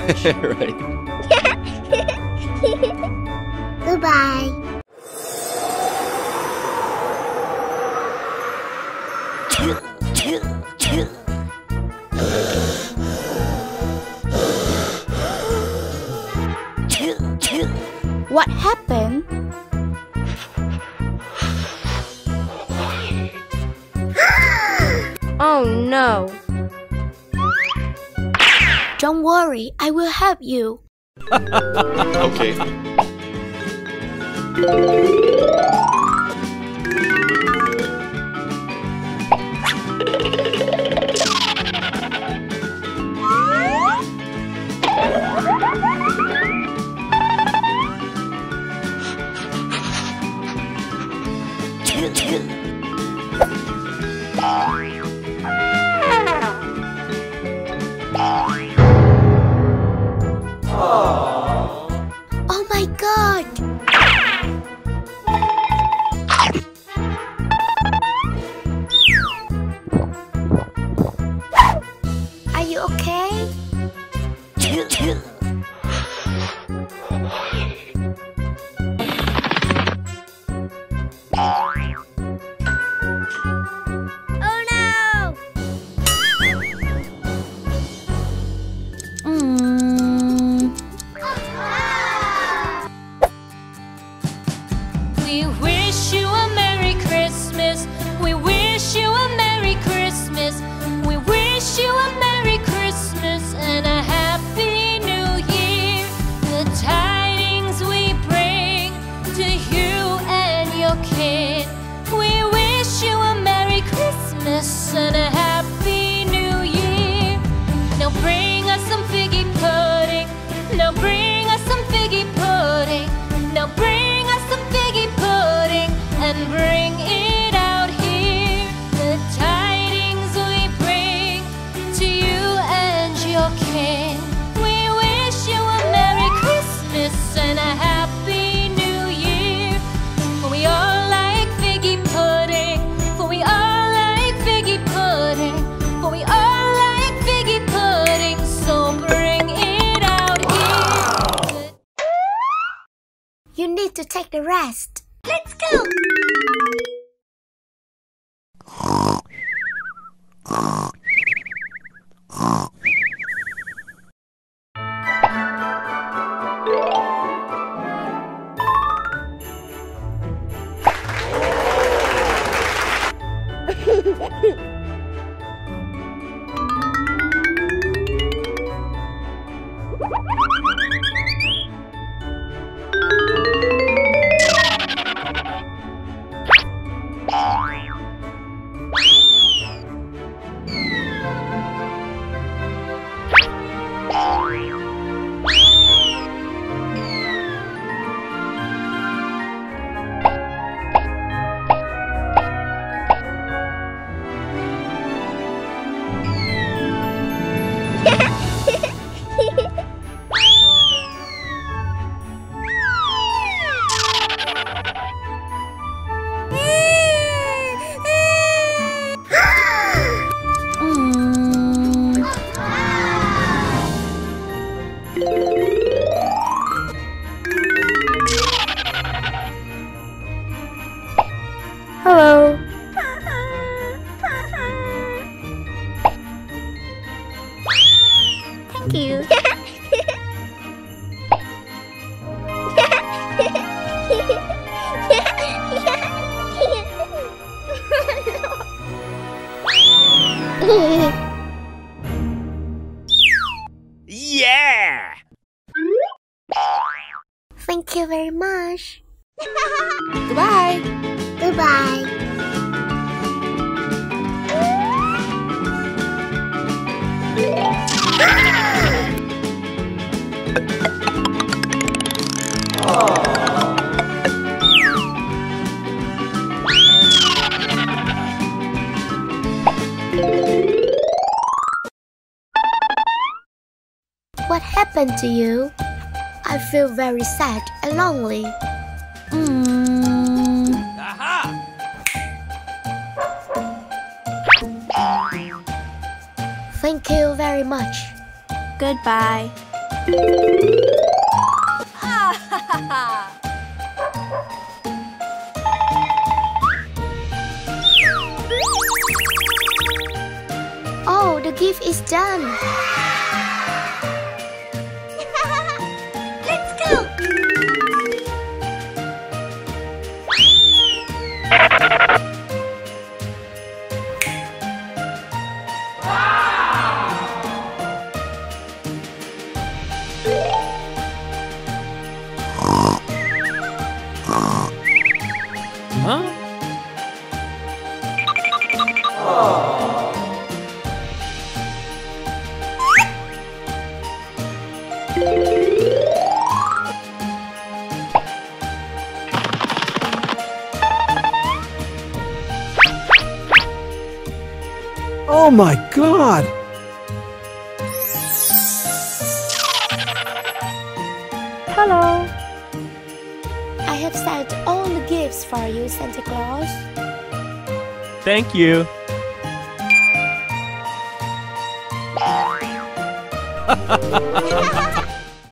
March. Right. Goodbye. What happened? Oh no. Don't worry, I will help you. Okay. Oh my God! Are you okay? Oh no! We wish you a Merry Christmas. We wish you a Merry Christmas. We wish you a Merry Christmas and a Happy New Year. The tidings we bring to you and your kid. We wish you a Merry Christmas and a Happy New Year. Now bring us some figgy pudding. Now bring us some figgy pudding. Now bring us some figgy pudding and bring it out here. The tidings we bring to you and your kin. We wish you a Merry Christmas and a Happy New Year. For we all like figgy pudding. For we all like figgy pudding. For we all like figgy pudding. So bring it out here. You need to take the rest. Let's go. Hello. Thank you. Yeah! Thank you very much. Goodbye. Goodbye. What happened to you? I feel very sad and lonely. Aha! Thank you very much. Goodbye. Oh, the gift is done. Let's go. Huh? Oh my God! Hello. I have sent all the gifts for you, Santa Claus. Thank you. Ha ha ha!